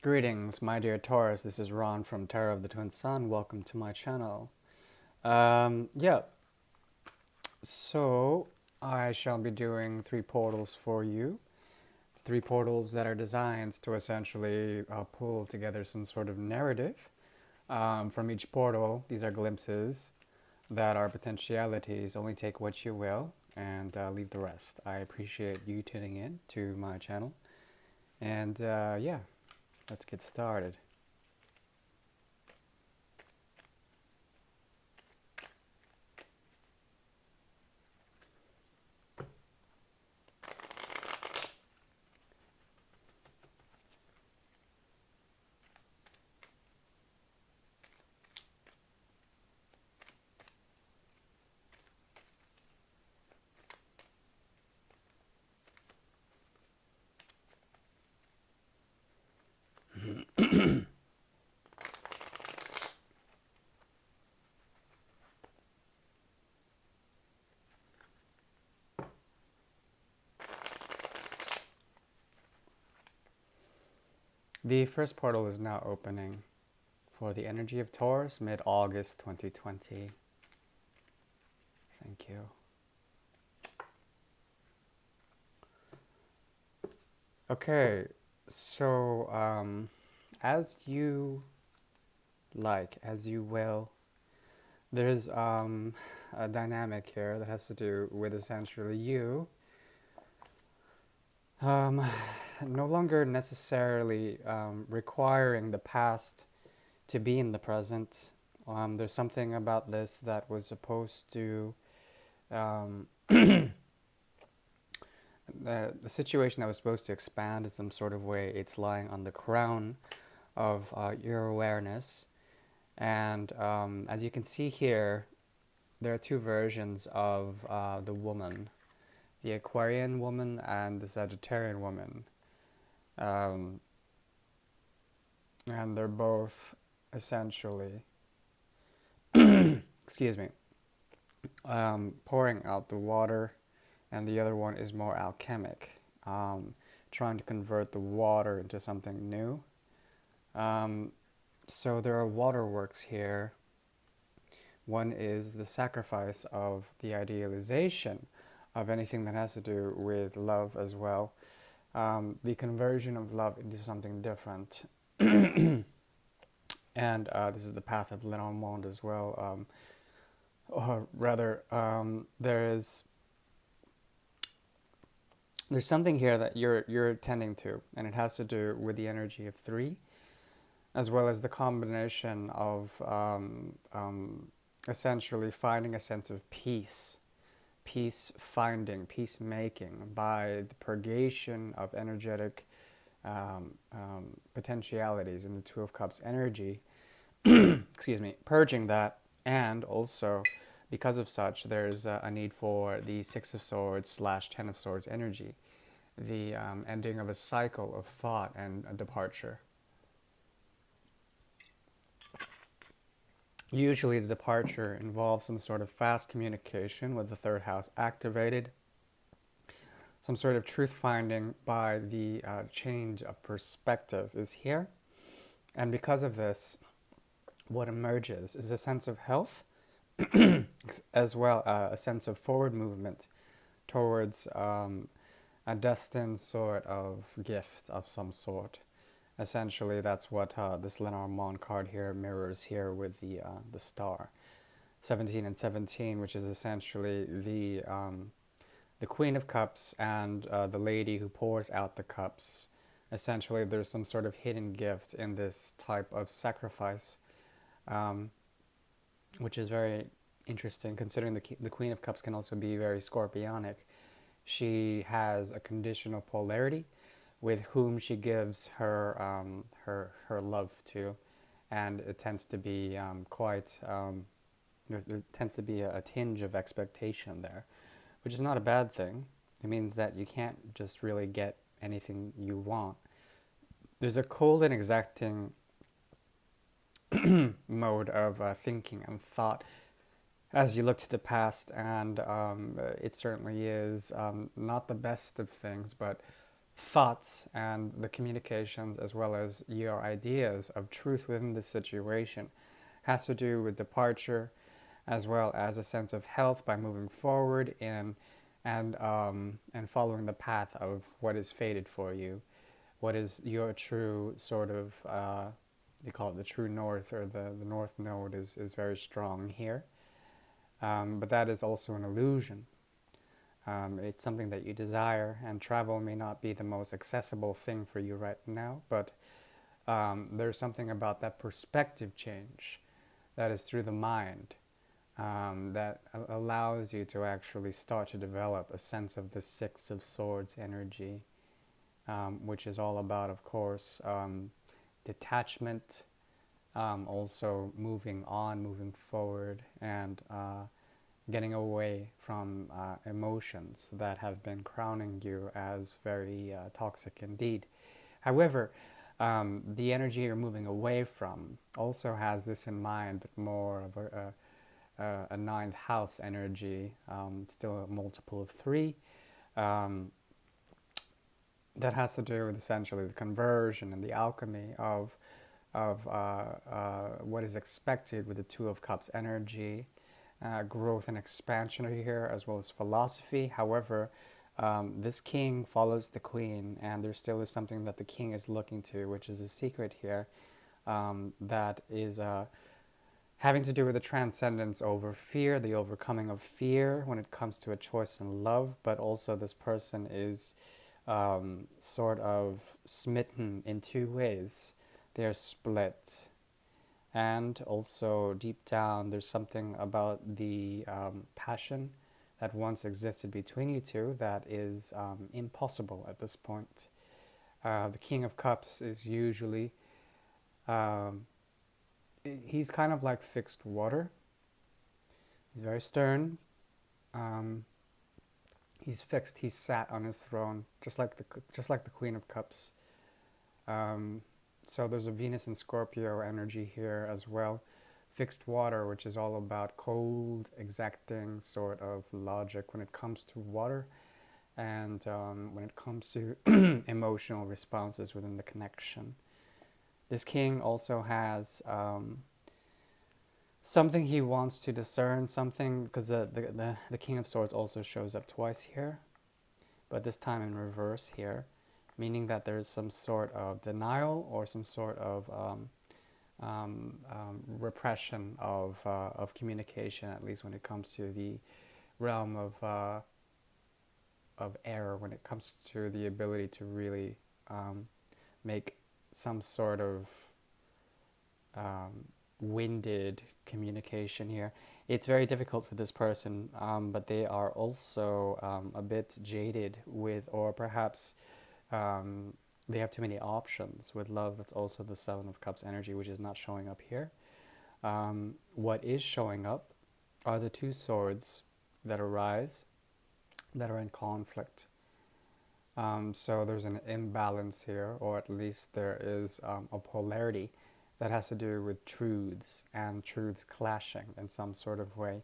Greetings, my dear Taurus. This is Ron from Terror of the Twin Sun. Welcome to my channel. Yeah, so I shall be doing three portals for you. Three portals that are designed to essentially pull together some sort of narrative. From each portal, these are glimpses that are potentialities. Only take what you will and leave the rest. I appreciate you tuning in to my channel. And yeah, let's get started. The first portal is now opening for the energy of Taurus, mid-August 2020. Thank you. Okay, so as you like, as you will, there's a dynamic here that has to do with essentially you um, no longer necessarily requiring the past to be in the present. There's something about this that was supposed to um, the situation that was supposed to expand in some sort of way. It's lying on the crown of your awareness, and as you can see here, there are two versions of the woman: the Aquarian woman and the Sagittarian woman, um, and they're both essentially, excuse me, pouring out the water, and the other one is more alchemic, trying to convert the water into something new. Um, so there are waterworks here. One is the sacrifice of the idealization of anything that has to do with love as well, the conversion of love into something different. And this is the path of Lenormand as well. Or rather, there's something here that you're attending to, and it has to do with the energy of three, as well as the combination of essentially finding a sense of peace, peace finding, peacemaking by the purgation of energetic potentialities in the Two of Cups energy. Excuse me, purging that, and also because of such, there's a need for the Six of Swords slash Ten of Swords energy, the ending of a cycle of thought and a departure. Usually, the departure involves some sort of fast communication with the third house activated, some sort of truth finding by the change of perspective is here. And because of this, what emerges is a sense of health, as well a sense of forward movement towards a destined sort of gift of some sort. Essentially, that's what this Lenormand card here mirrors here with the star, 17 and 17, which is essentially the Queen of Cups and the lady who pours out the cups. Essentially, there's some sort of hidden gift in this type of sacrifice, um, which is very interesting, considering the Queen of Cups can also be very scorpionic. She has a conditional polarity with whom she gives her love to, and it tends to be quite there tends to be a tinge of expectation there, which is not a bad thing. It means that you can't just really get anything you want. There's a cold and exacting mode of thinking and thought as you look to the past, and it certainly is not the best of things, but thoughts and the communications as well as your ideas of truth within the situation has to do with departure as well as a sense of health by moving forward and following the path of what is fated for you, what is your true sort of you call it the true north, or the north node is very strong here, but that is also an illusion. It's something that you desire, and travel may not be the most accessible thing for you right now, but there's something about that perspective change that is through the mind that allows you to actually start to develop a sense of the Six of Swords energy, which is all about, of course, detachment, also moving on, moving forward, and getting away from emotions that have been crowning you as very toxic indeed. However, the energy you're moving away from also has this in mind, but more of a ninth house energy, still a multiple of 3. That has to do with essentially the conversion and the alchemy of what is expected with the Two of Cups energy, growth and expansion here, as well as philosophy. However, this king follows the queen, and there still is something that the king is looking to, which is a secret here, that is having to do with the transcendence over fear, the overcoming of fear when it comes to a choice in love, but also this person is sort of smitten in 2 ways. They're split. And also, deep down, there's something about the passion that once existed between you two that is impossible at this point. The King of Cups is usually, he's kind of like fixed water. He's very stern. He's fixed. He's sat on his throne, just like the Queen of Cups. So there's a Venus and Scorpio energy here as well. Fixed water, which is all about cold, exacting sort of logic when it comes to water, and when it comes to emotional responses within the connection. This king also has something he wants to discern, something, because the King of Swords also shows up twice here, but this time in reverse here, meaning that there's some sort of denial or some sort of repression of communication, at least when it comes to the realm of error, when it comes to the ability to really make some sort of winded communication here. It's very difficult for this person, but they are also a bit jaded with, or perhaps they have too many options with love. That's also the Seven of Cups energy, which is not showing up here. What is showing up are the 2 swords that arise, that are in conflict. So there's an imbalance here, or at least there is a polarity that has to do with truths and truths clashing in some sort of way.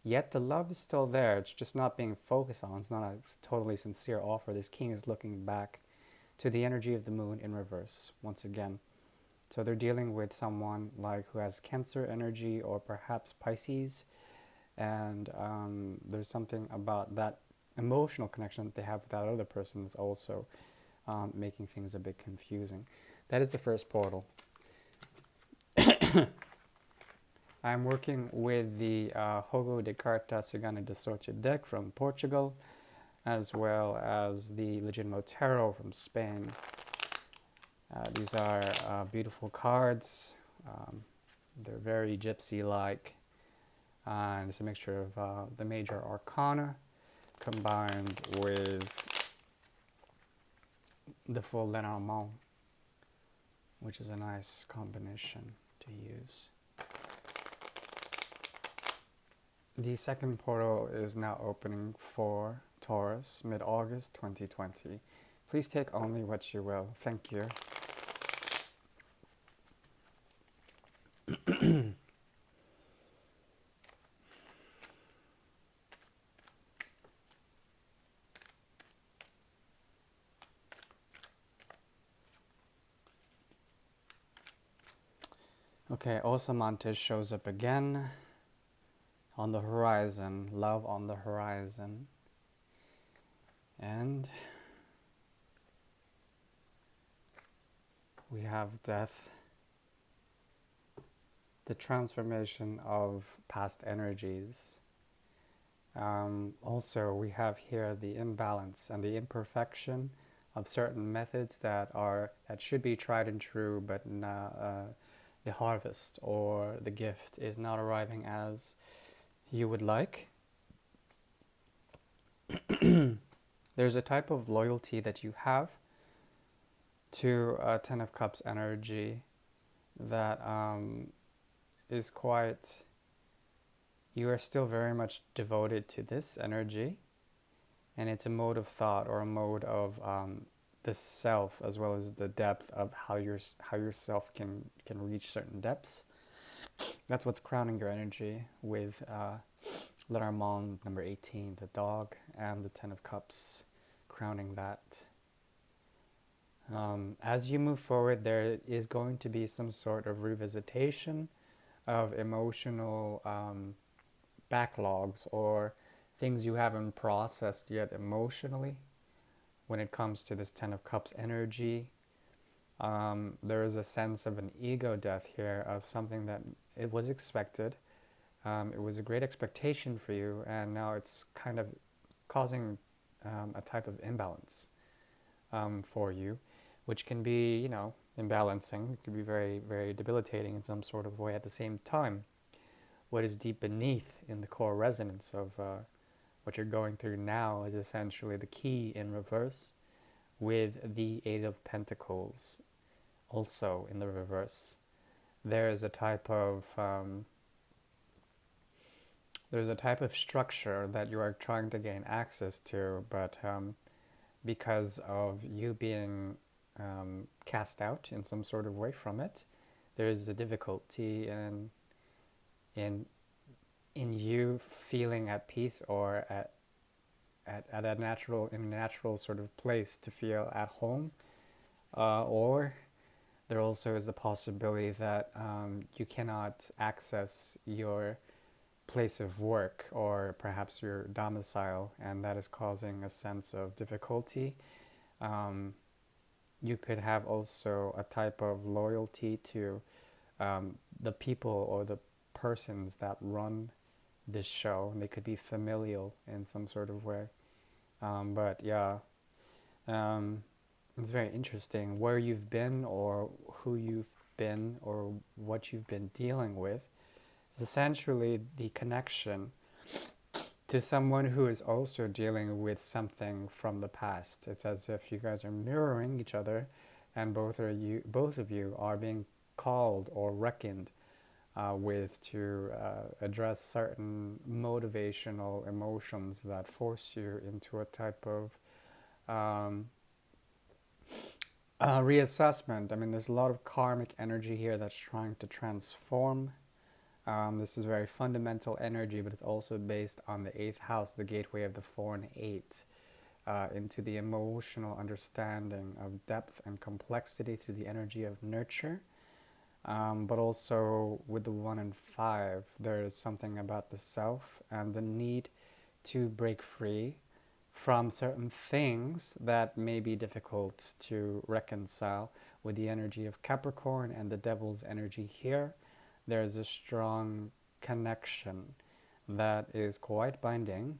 Yet the love is still there. It's just not being focused on. It's not a totally sincere offer. This king is looking back to the energy of the moon in reverse once again. So they're dealing with someone like who has Cancer energy or perhaps Pisces, and there's something about that emotional connection that they have with that other person that's also making things a bit confusing. That is the first portal. I'm working with the Jogo de Carta Cigana de Sorte deck from Portugal, as well as the Legítimo Tarot from Spain. These are beautiful cards. They're very gypsy-like. And it's a mixture of the major arcana combined with the full Lenormand, which is a nice combination to use. The second portal is now opening for Taurus, mid-August 2020. Please take only what you will. Thank you. Okay, Osamantis shows up again on the horizon, love on the horizon. And we have death, the transformation of past energies. Also, we have here the imbalance and the imperfection of certain methods that should be tried and true, but the harvest or the gift is not arriving as you would like. There's a type of loyalty that you have to Ten of Cups energy that is quite. You are still very much devoted to this energy, and it's a mode of thought or a mode of the self as well as the depth of how yourself can reach certain depths. That's what's crowning your energy with L'Armand number 18, the dog, and the Ten of Cups crowning that. As you move forward, there is going to be some sort of revisitation of emotional backlogs or things you haven't processed yet emotionally when it comes to this Ten of Cups energy. There is a sense of an ego death here of something that it was expected. It was a great expectation for you, and now it's kind of causing a type of imbalance for you, which can be, imbalancing. It can be very, very debilitating in some sort of way. At the same time, what is deep beneath in the core resonance of what you're going through now is essentially the key in reverse with the Eight of Pentacles also in the reverse. There is a type of there's a type of structure that you are trying to gain access to, but because of you being cast out in some sort of way from it, there is a difficulty in you feeling at peace or at a natural sort of place to feel at home, or there also is the possibility that you cannot access your place of work or perhaps your domicile, and that is causing a sense of difficulty. You could have also a type of loyalty to the people or the persons that run this show, and they could be familial in some sort of way. But yeah, um, it's very interesting where you've been or who you've been or what you've been dealing with. It's essentially the connection to someone who is also dealing with something from the past. It's as if you guys are mirroring each other, and both of you are being called or reckoned with to address certain motivational emotions that force you into a type of reassessment. I mean, there's a lot of karmic energy here that's trying to transform. This is very fundamental energy, but it's also based on the 8th house, the gateway of the 4 and 8, into the emotional understanding of depth and complexity through the energy of nurture. But also with the 1 and 5, there is something about the self and the need to break free from certain things that may be difficult to reconcile with the energy of Capricorn and the devil's energy here. There is a strong connection that is quite binding.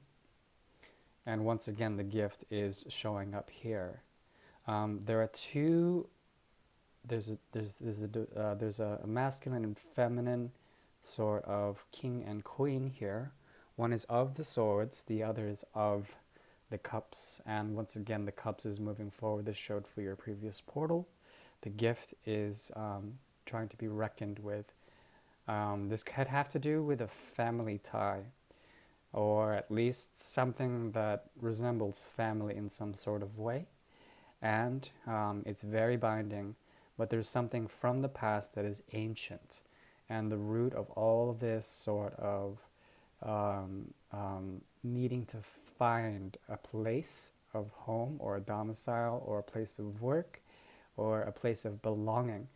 And once again, the gift is showing up here. There are two. There's a masculine and feminine sort of king and queen here. One is of the swords, the other is of the cups. And once again, the cups is moving forward. This showed for your previous portal. The gift is trying to be reckoned with. This could have to do with a family tie, or at least something that resembles family in some sort of way. And it's very binding, but there's something from the past that is ancient. And the root of all this sort of needing to find a place of home or a domicile or a place of work or a place of belonging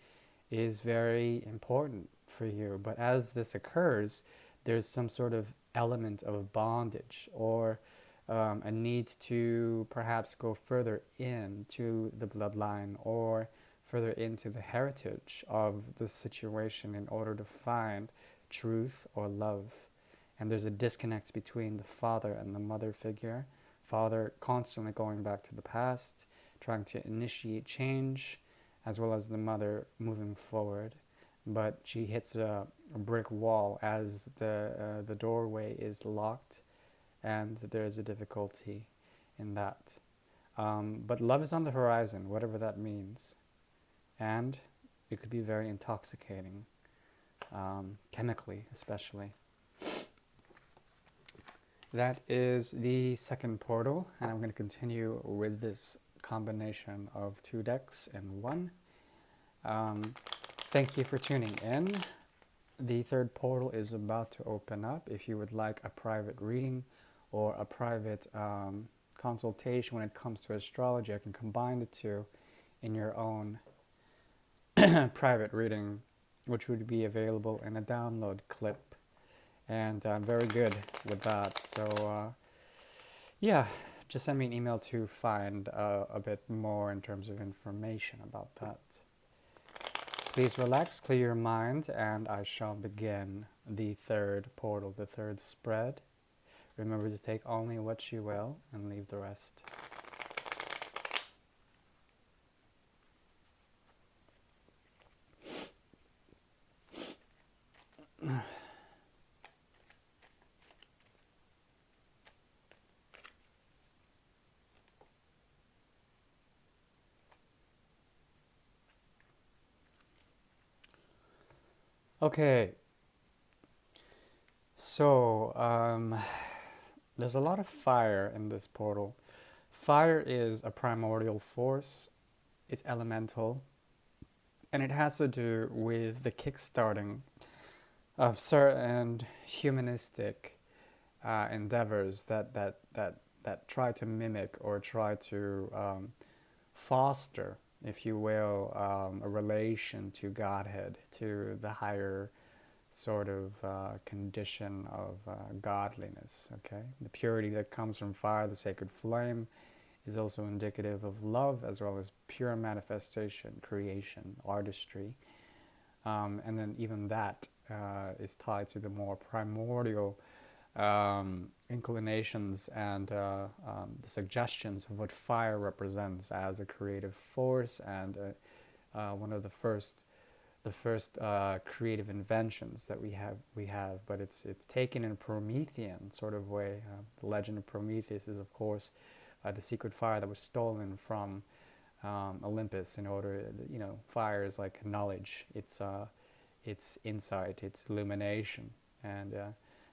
is very important for you. But as this occurs, there's some sort of element of bondage or a need to perhaps go further into the bloodline or further into the heritage of the situation in order to find truth or love. And there's a disconnect between the father and the mother figure. Father constantly going back to the past, trying to initiate change, as well as the mother moving forward. But she hits a brick wall as the doorway is locked, and there's a difficulty in that. But love is on the horizon, whatever that means, and it could be very intoxicating, chemically especially. That is the second portal, and I'm going to continue with this combination of 2 decks in one. Thank you for tuning in. The third portal is about to open up. If you would like a private reading or a private consultation when it comes to astrology, I can combine the two in your own private reading, which would be available in a download clip. And I'm very good with that. So, yeah, just send me an email to find a bit more in terms of information about that. Please relax, clear your mind, and I shall begin the third portal, the third spread. Remember to take only what you will and leave the rest. Okay, so there's a lot of fire in this portal. Fire is a primordial force, it's elemental, and it has to do with the kickstarting of certain humanistic endeavors that try to mimic or try to foster, if you will, a relation to Godhead, to the higher sort of condition of godliness. Okay, the purity that comes from fire, the sacred flame, is also indicative of love as well as pure manifestation, creation, artistry, and then even that is tied to the more primordial inclinations and the suggestions of what fire represents as a creative force and one of the first creative inventions that we have, but it's taken in a Promethean sort of way. The legend of Prometheus is, of course, the secret fire that was stolen from Olympus. In order, fire is like knowledge. It's insight. It's illumination, and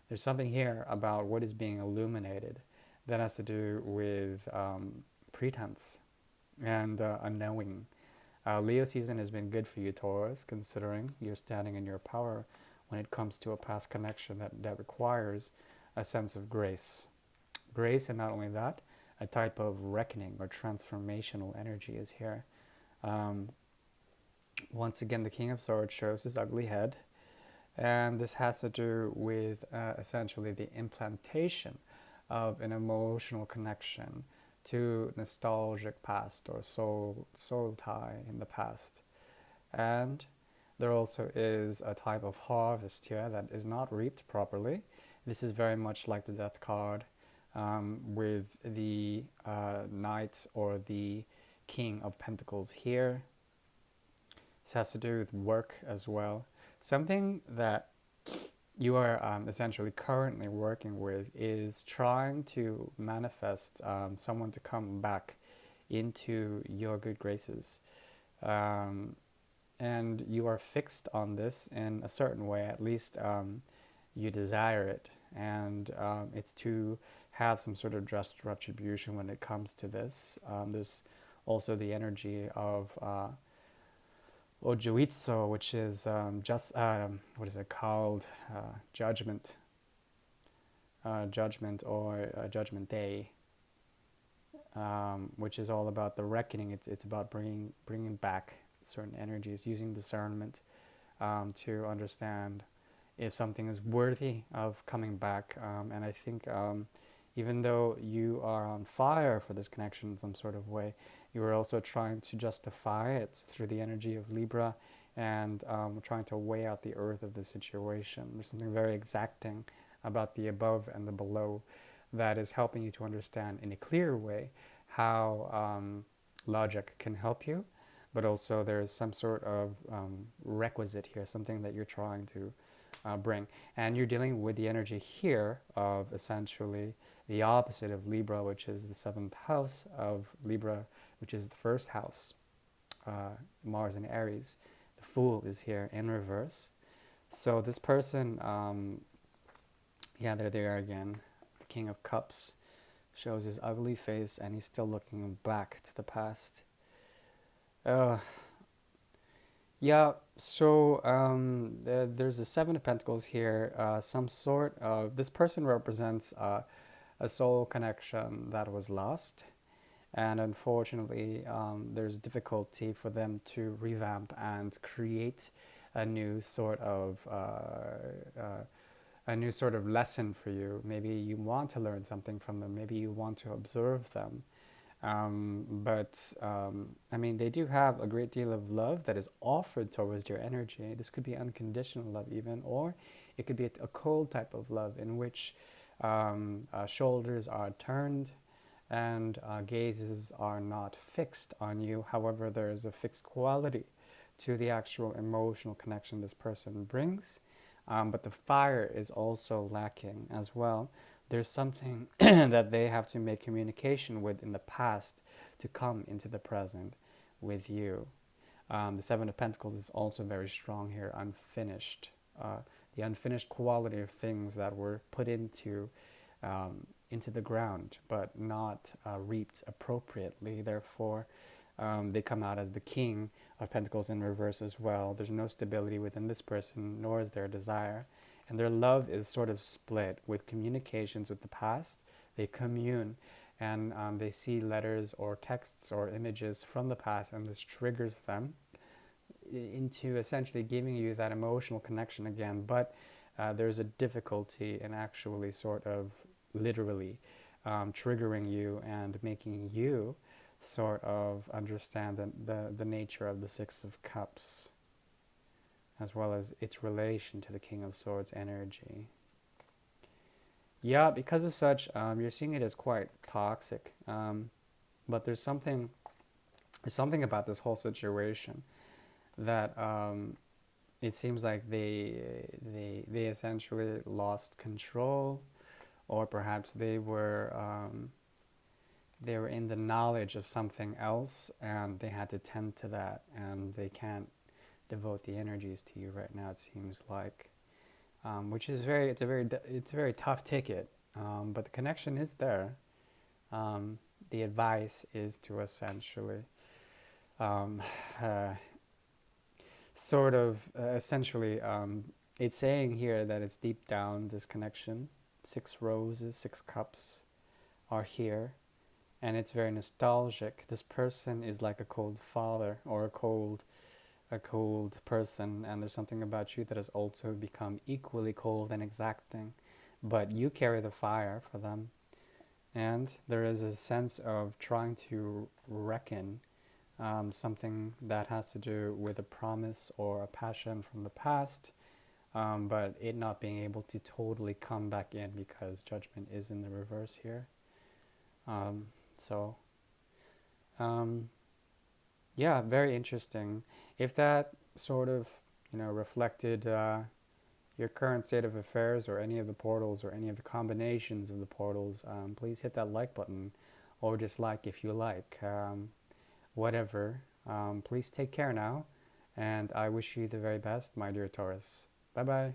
there's something here about what is being illuminated that has to do with pretense and unknowing. Leo season has been good for you, Taurus, considering you're standing in your power when it comes to a past connection that requires a sense of grace. Grace, and not only that, a type of reckoning or transformational energy is here. Once again, the King of Swords shows his ugly head, and this has to do with essentially the implantation of an emotional connection to nostalgic past or soul tie in the past. And there also is a type of harvest here that is not reaped properly. This is very much like the Death card with the Knight or the King of Pentacles here. This has to do with work as well. Something that you are essentially currently working with is trying to manifest someone to come back into your good graces. And you are fixed on this in a certain way, at least you desire it. And it's to have some sort of just retribution when it comes to this. There's also the energy of Ojuitsu, which is what is it called? Judgment. Judgment or Judgment Day, which is all about the reckoning. It's about bringing back certain energies, using discernment to understand if something is worthy of coming back. And I think even though you are on fire for this connection in some sort of way, you are also trying to justify it through the energy of Libra and trying to weigh out the earth of the situation. There's something very exacting about the above and the below that is helping you to understand in a clear way how logic can help you, but also there's some sort of requisite here, something that you're trying to bring. And you're dealing with the energy here of essentially the opposite of Libra, which is the seventh house of Libra, which is the first house, Mars and Aries. The Fool is here in reverse. So this person, yeah, there they are again. The King of Cups shows his ugly face, and he's still looking back to the past. Uh, yeah, so there's a Seven of Pentacles here. Some sort of this person represents a soul connection that was lost, and unfortunately, there's difficulty for them to revamp and create a new sort of lesson for you. Maybe you want to learn something from them. Maybe you want to observe them. But I mean, they do have a great deal of love that is offered towards your energy. This could be unconditional love, even, or it could be a cold type of love in which shoulders are turned and gazes are not fixed on you. However, there is a fixed quality to the actual emotional connection this person brings, but the fire is also lacking as well. There's something that they have to make communication with in the past to come into the present with you. The Seven of Pentacles is also very strong here, unfinished. The unfinished quality of things that were put into the ground but not reaped appropriately. Therefore, they come out as the King of Pentacles in reverse as well. There's no stability within this person, nor is there a desire. And their love is sort of split with communications with the past. They commune and they see letters or texts or images from the past, and this triggers them into essentially giving you that emotional connection again. But there's a difficulty in actually sort of literally triggering you and making you sort of understand the nature of the Six of Cups, as well as its relation to the King of Swords energy. Yeah, because of such, you're seeing it as quite toxic. But there's something about this whole situation that it seems like they essentially lost control, or perhaps they were in the knowledge of something else, and they had to tend to that, and they can't devote the energies to you right now. It seems like, which is it's a very tough ticket, but the connection is there. The advice is to essentially it's saying here that it's deep down, this connection. 6 roses, 6 cups are here, and it's very nostalgic. This person is like a cold father or a cold person, and there's something about you that has also become equally cold and exacting, but you carry the fire for them. And there is a sense of trying to reckon something that has to do with a promise or a passion from the past, but it not being able to totally come back in because judgment is in the reverse here. Yeah, very interesting. If that sort of, reflected your current state of affairs, or any of the portals, or any of the combinations of the portals, please hit that like button, or dislike if you like. Whatever. Please take care now, and I wish you the very best, my dear Taurus. Bye-bye.